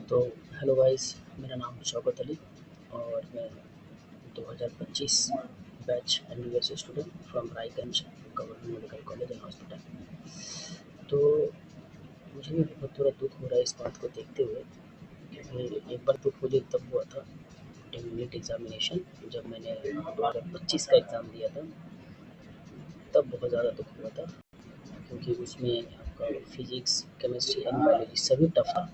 तो hello guys, मेरा नाम है शौकत अली और मैं 2025 batch MBBS student from Raiganj government medical college and hospital. तो मुझे भी बहुत थोड़ा दुख हो रहा है इस बात को देखते हुए, क्योंकि एक बार दुख मुझे तब हुआ था नीट एग्ज़ामिनेशन, जब मैंने 2025 का एग्ज़ाम दिया था। तब बहुत ज़्यादा दुख हुआ था, क्योंकि उसमें आपका फिज़िक्स, केमिस्ट्री एंड बायोलॉजी सभी टफ था।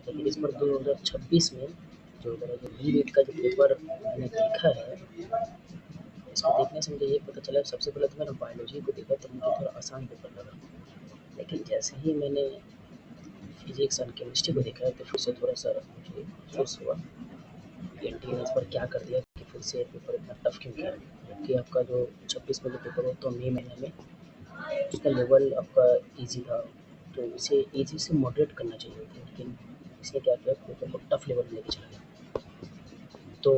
लेकिन इस बार 2026 में जो मेरा जो नीट का जो पेपर मैंने देखा है, इसको देखने से मुझे ये पता चला। सबसे पहले तो मैंने बायोलॉजी को देखा तो मुझे थोड़ा आसान पेपर लगा, लेकिन जैसे ही मैंने फिजिक्स और केमिस्ट्री को देखा तो फिर से थोड़ा सा मुझे अफसोस हुआ कि एनटीए ने इस पर क्या कर दिया कि फिर से पेपर इतना टफ क्यों किया। जबकि आपका जो 26 में जो पेपर हो तो मई महीने में उसका लेवल आपका ईजी था, तो इसे ईजी से मॉडरेट करना चाहिए था, लेकिन इसने क्या किया, पेपर को टफ लेवल में लेके चला गया। तो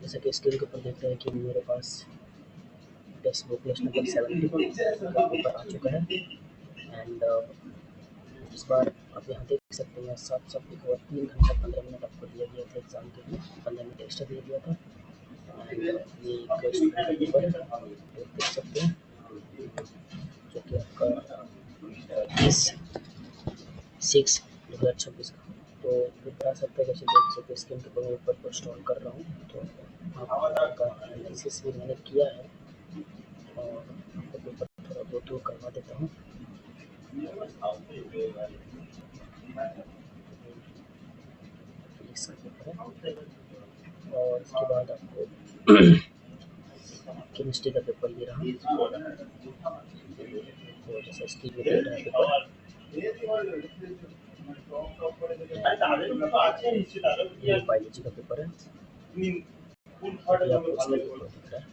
जैसा कि स्क्रीन के ऊपर देख रहे हैं कि मेरे पास टेक्स्ट बुक लिस्ट नंबर 70 का पेपर आ चुका है। एंड इस बार आप यहाँ देख सकते हैं 7 सब्जेक्ट और 3 घंटा 15 मिनट आपको दिया गया था एग्ज़ाम के लिए, 15 मिनट एक्स्ट्रा दिया गया था। एंड ये एक स्टूडेंट का पेपर है, आप देख सकते हैं, जो कि आपका 2026 का। तो ये बता सकते हैं, जैसे देख सकते हैं स्क्रीन के ऊपर को स्क्रॉल कर रहा हूँ तो आपका एनालिसिस भी मैंने किया है और आपको पेपर थोड़ा गो थ्रू करवा देता हूँ। फिजिक्स का पेपर है और इसके बाद आपको केमिस्ट्री का पेपर ये रहा, तो जैसे स्क्रीन में देख रहे हैं पेपर, ये बायोलॉजी का पेपर है। अभी आपको इसका पेपर दिख रहा है,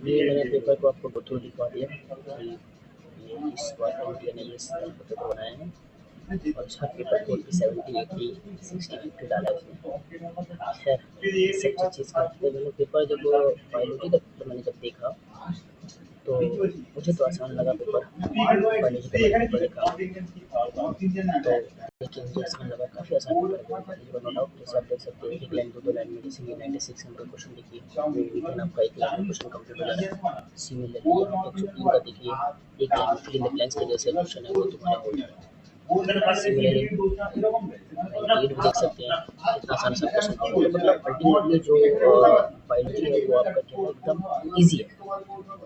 ये मैंने पेपर को आपको गो थ्रू दिखवा दिया कि ये इस बार एनटीए ने ये पेपर बनाए हैं और हर पेपर को 70, 80, 60, 50 डाला है उसने। खैर सब चीज़ करते मैंने पेपर, जब बायोलॉजी का पेपर मैंने जब देखा तो मुझे तो आसान लगा पेपर। बायोलॉजी का पेपर देखा तो देखिए मुझे आसान लगा, काफ़ी आसान पेपर है बायोलॉजी का, नो डाउट। जैसे आप देख सकते हैं एक लाइन दो लाइन में, जैसे ये 96 नंबर क्वेश्चन देखिए, विदिन आपका 1 लाइन में क्वेश्चन कंप्लीट हो जा रहा है। सिमिलरली यहाँ 103 का देखिए, एक लाइन में फिल इन द ब्लैंक्स का जैसे क्वेश्चन है वो तुम्हारा हो जाएगा। सिमिलरली 98 भी देख सकते हैं, कितना आसान सा क्वेश्चन था। तो मतलब अल्टीमेटली जो बायोलॉजी है वो आपका क्या है, एकदम ईजी है।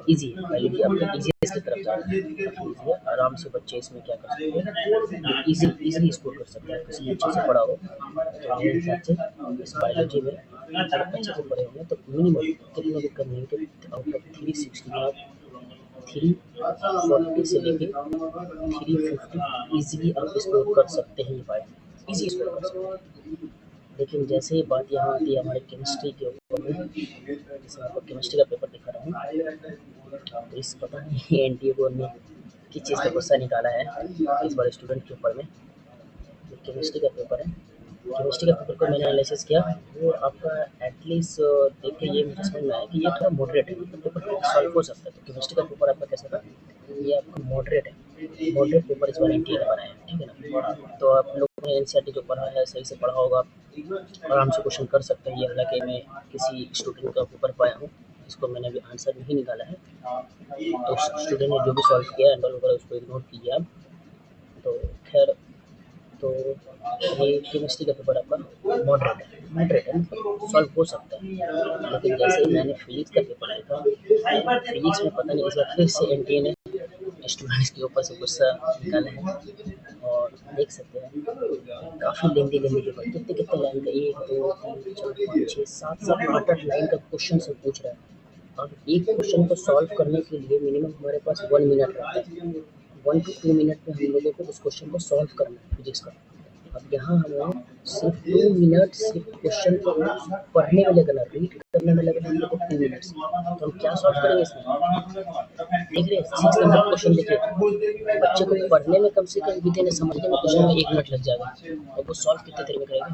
ईजी है बायोलॉजी, आपका ईजीएस्ट की तरफ जा रहा है, काफ़ी ईजी है। आराम से बच्चे इसमें क्या कर सकते हैं, ईजिली स्कोर कर सकते हैं। किसी ने अच्छे से पढ़ा हो तो मेरे हिसाब से इस बायोलॉजी में अगर अच्छे से पढ़े होंगे तो मिनिमम कितना भी कम नहीं कि आउट ऑफ 360 में आप 340 से लेके 350 ईजिली आप स्कोर कर सकते हैं। बायोलॉजी ईजी स्कोर कर सकते हैं। लेकिन जैसे ही बात यहाँ आती है हमारे केमिस्ट्री के ऊपर में, जैसे आपको केमिस्ट्री का पेपर दिखा रहा हूँ, तो इस पता नहीं एनटीए बोर्ड ने किस चीज़ का गुस्सा निकाला है इस बार स्टूडेंट के ऊपर में। जो केमिस्ट्री का पेपर है, केमिस्ट्री का पेपर को मैंने एनालिसिस किया, वो आपका एटलीस्ट देख के ये मुझे समझ में आया कि ये थोड़ा मॉडरेट है, मतलब पेपर सॉल्व हो सकता है। तो केमिस्ट्री का पेपर आपका कैसा था, ये आपका मॉडरेट है। मॉडरेट पेपर इस बार एनटीए ने बनाया है, ठीक है ना। तो आप लोगों ने एनसीईआरटी जो पढ़ा है सही से पढ़ा होगा, आराम से क्वेश्चन कर सकते हैं। ये हालांकि मैं किसी स्टूडेंट का पेपर पाया हूँ जिसको मैंने अभी आंसर नहीं निकाला है, तो स्टूडेंट ने जो भी सॉल्व किया एंड वगैरह उसको इग्नोर कीजिए आप। तो खैर, तो ये केमिस्ट्री का पेपर आपका मॉडरेट है, मतलब सॉल्व हो सकता है। लेकिन जैसे ही मैंने फिजिक्स का पेपर देखा, फिजिक्स में पता नहीं इस बार फिर से एनटीए ने स्टूडेंट्स के ऊपर से गुस्सा निकाला है। और देख सकते हैं काफ़ी लेंदी पेपर, कितने कितने लाइन का, 1 2 3 4 5 6 7 7 8 8 लाइन का क्वेश्चन से पूछ रहा है। अब एक क्वेश्चन को सॉल्व करने के लिए मिनिमम हमारे पास 1 मिनट रहता है। 1 to 2 मिनट में हम लोगों को उस क्वेश्चन को सॉल्व करना है फिजिक्स का। अब यहाँ हमें सिर्फ 2 मिनट सिर्फ क्वेश्चन को पढ़ने में लगना, रीड करने में लगना हम लोग को 2 मिनट्स, तो हम क्या सॉल्व करेंगे इसमें। देख रहे हैं 6 नंबर क्वेश्चन, देखिए बच्चे को पढ़ने में कम से कम विदिन समझने में क्वेश्चन में 1 मिनट लग जाएगा और वो सॉल्व कितने देर में करेगा।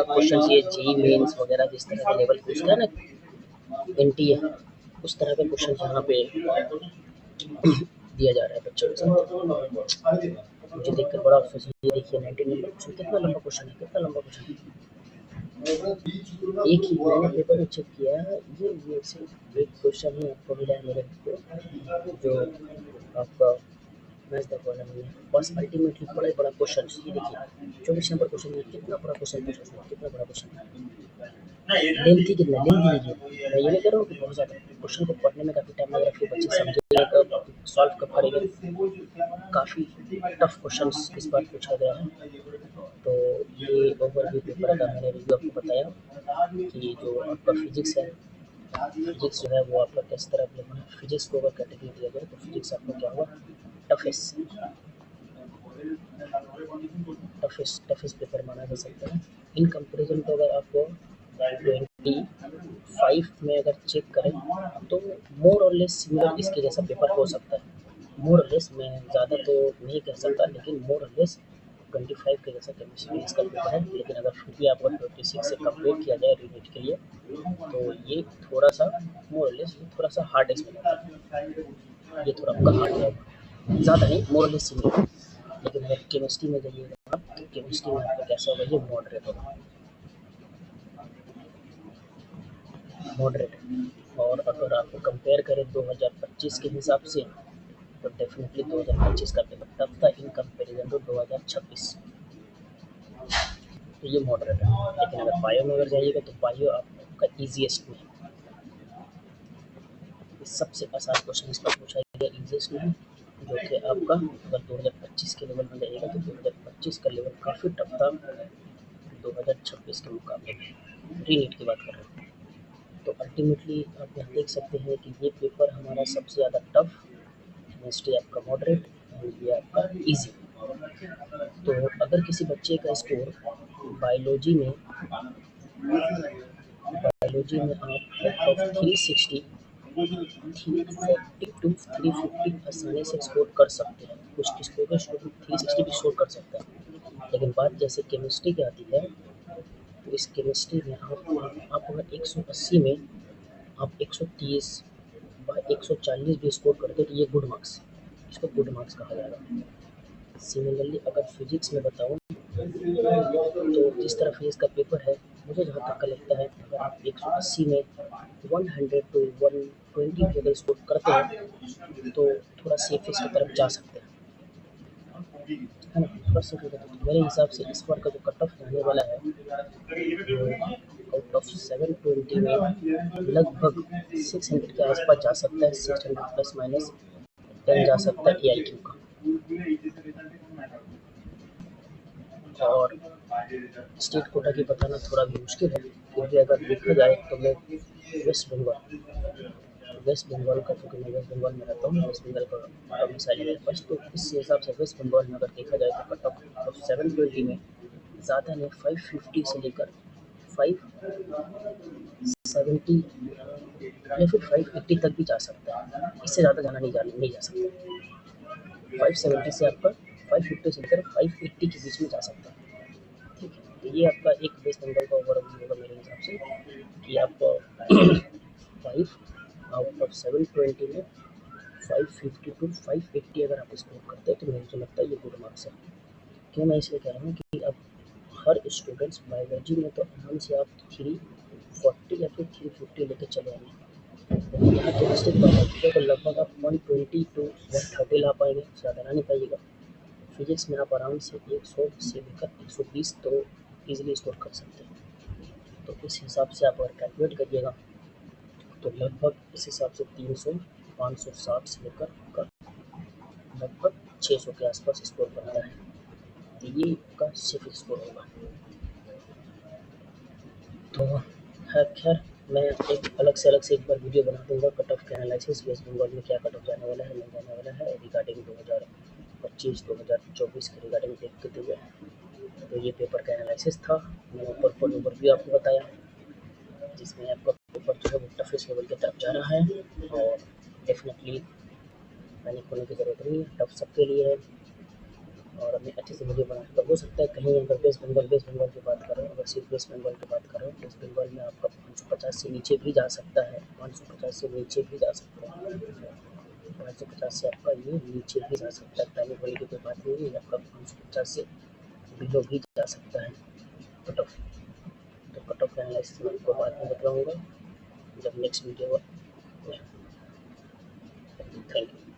क्वेश्चन ये जेईई मेंस वगैरह जिस तरह के लेवल पूछता है ना एनटीए, उस तरह के क्वेश्चन यहाँ पे दिया जा रहा है बच्चों के साथ। मुझे देखकर बड़ा अफसोस है। ये देखिए 19 नंबर क्वेश्चन, कितना लंबा क्वेश्चन है, कितना लंबा क्वेश्चन है। एक ही मैंने पेपर में चेक किया है, ये सिर्फ एक क्वेश्चन ही आपको मिला है मेरे को, जो आपका मैच द कॉलम में बस अल्टीमेटली बड़ा ही बड़ा क्वेश्चन। ये देखिए 24 नंबर क्वेश्चन है, कितना बड़ा क्वेश्चन पूछा उसने, कितना बड़ा क्वेश्चन है। लेंथी कितना, लेंथी देखिए, मैं ये नहीं कह रहा हूँ कि बहुत ज़्यादा क्वेश्चन को पढ़ने में काफ़ी टाइम लग रहा है, फिर बच्चे समझेंगे कब, सॉल्व कब करेंगे। काफ़ी टफ क्वेश्चन इस बार पूछा गया है। तो ये ओवरव्यू पेपर का मैंने रिव्यू आपको बताया कि जो आपका फिजिक्स है, फिजिक्स जो है वो आपका किस तरह लेना है। फिजिक्स को अगर कैटेगरी दिया जाए तो फिजिक्स आपका क्या हुआ, टफेस्ट पेपर माना जा सकता है। इन कंपेरिजन तो अगर आपको 25 में अगर चेक करें तो मोर और लेस सिमिलर इसके जैसा पेपर हो सकता है। मोर और लेस, मैं ज़्यादा तो नहीं कह सकता, लेकिन मोर और लेस 25 के जैसा केमिस्ट्री इसका पेपर है। लेकिन अगर फिर भी आपको 26 से कंपेयर किया जाए रीनीट के लिए तो ये थोड़ा सा मोर और लेस थोड़ा सा हार्ड इसमें लगता है, ये थोड़ा आपका हार्ड है, ज़्यादा नहीं, मोर और लेस सिमिलर। लेकिन अगर केमिस्ट्री में जाइएगा आप तो केमिस्ट्री में आपका कैसा होगा, ये मॉडरेट होगा, मॉडरेट। और अगर आपको कंपेयर करें 2025 के हिसाब से तो डेफिनेटली 2025 का पेपर टफ था इन कंपेरिजन टू 2026, तो ये मॉडरेट है। लेकिन अगर बायो में अगर जाइएगा तो बायो आपका ईजीएस्ट में, सबसे आसान क्वेश्चन इस पर पूछा गया ईजीएस्ट में, जो कि आपका अगर 2025 के लेवल में जाइएगा तो 2025 का लेवल काफ़ी टफ था 2026 के मुकाबले में, रीनीट की बात कर रहे हैं। तो अल्टीमेटली आप यहाँ देख सकते हैं कि ये पेपर हमारा सबसे ज़्यादा टफ, केमिस्ट्री आपका मॉडरेट और ये आपका इजी। तो अगर किसी बच्चे का स्कोर बायोलॉजी में आप आउट ऑफ 360 340 टू 350 आसानी से स्कोर कर सकते हैं। कुछ स्कोर 360 भी स्कोर कर सकता है। लेकिन बात जैसे केमिस्ट्री की आती है तो इस केमिस्ट्री में आप अगर 180 में आप 130 व 140 भी स्कोर करते तो ये गुड मार्क्स, इसको गुड मार्क्स कहा जाएगा। सिमिलरली अगर फिजिक्स में बताऊँ तो जिस तरह फिजिक्स का पेपर है, मुझे जहाँ तक का लगता है अगर आप 180 में 100 टू 120 भी अगर स्कोर करते हैं तो थोड़ा सेफेस्ट की तरफ जा सकते हैं, है ना, थोड़ा सेफ हो जाता है। तो मेरे हिसाब से इस बार का जो कट ऑफ रहने वाला है वो आउट ऑफ 720 में लगभग 600 के आसपास जा सकता है, 600 प्लस माइनस 10 जा सकता है AIQ का। और स्टेट कोटा की बताना थोड़ा भी मुश्किल है, फिर भी अगर देखा जाए तो मैं वेस्ट बंगाल का, क्योंकि मैं वेस्ट बंगाल में रहता हूँ, वेस्ट बंगाल का मिसाइल है मेरे पास, तो इस हिसाब से वेस्ट बंगाल में अगर देखा जाए तो कट ऑफ 720 में ज़्यादा नहीं 550 से लेकर 570 या फिर 580 तक भी जा सकता है, इससे ज़्यादा जाना नहीं जा सकता। 570 से आपका 550 से लेकर 580 के बीच में जा सकता है, ठीक है। तो ये आपका एक वेस्ट बंगाल का ओवरव्यू होगा मेरे हिसाब से कि आप 5 आउट ऑफ 720 में 550 टू 580 अगर आप स्कोर करते हैं तो मुझे लगता है ये गुड मार्क्स है। क्यों मैं इसलिए कह रहा हूँ कि अब हर स्टूडेंट्स बायोलॉजी में तो आराम से आप 340 या फिर 350 लेके चले आएंगे, यहाँ केमिस्ट्री की बात आती है तो लगभग आप 120 टू 130 ला पाएंगे, ज़्यादा ला नहीं पाइएगा। फिजिक्स में आप आराम से 100 से लेकर 120 तो ईजिली स्कोर कर सकते हैं। तो इस हिसाब से आप अगर कैलकुलेट करिएगा तो लगभग इस हिसाब से 300 560 से लेकर लगभग 600 के आसपास स्कोर बनता है, तो ये का सेफ स्कोर होगा। तो खैर मैं एक अलग से एक बार वीडियो बना दूंगा कट ऑफ का एनालिसिस, वेस्ट बंगाल में क्या कट ऑफ जाने वाला है, नहीं जाने वाला है, रिगार्डिंग 2025-2024 के रिगार्डिंग देखते हुए। तो ये पेपर का एनालिसिस था, मैंने प्रॉपर ओवरव्यू आपको बताया, जिसमें आपका पेपर जो है वो टफेस्ट लेवल की तरफ जा रहा है और डेफिनेटली पैनिक होने की ज़रूरत नहीं है, टफ सबके लिए है। और मैं अच्छे से वीडियो बना तो हो सकता है कहीं अगर वेस्ट बंगाल की बात करें, अगर सिर्फ वेस्ट बंगाल की बात करें, वेस्ट बंगाल में आपका 550 से नीचे भी जा सकता है, 550 से नीचे भी जा सकता है। 550 से आपका ये नीचे भी जा सकता है, पैनिक होने की कोई बात नहीं है, आपका 550 से बिलो भी जा सकता है कट ऑफ। तो कट ऑफ एनालिसिस मैं आपको बाद में बताऊँगा जब नेक्स्ट वीडियो। Thank you.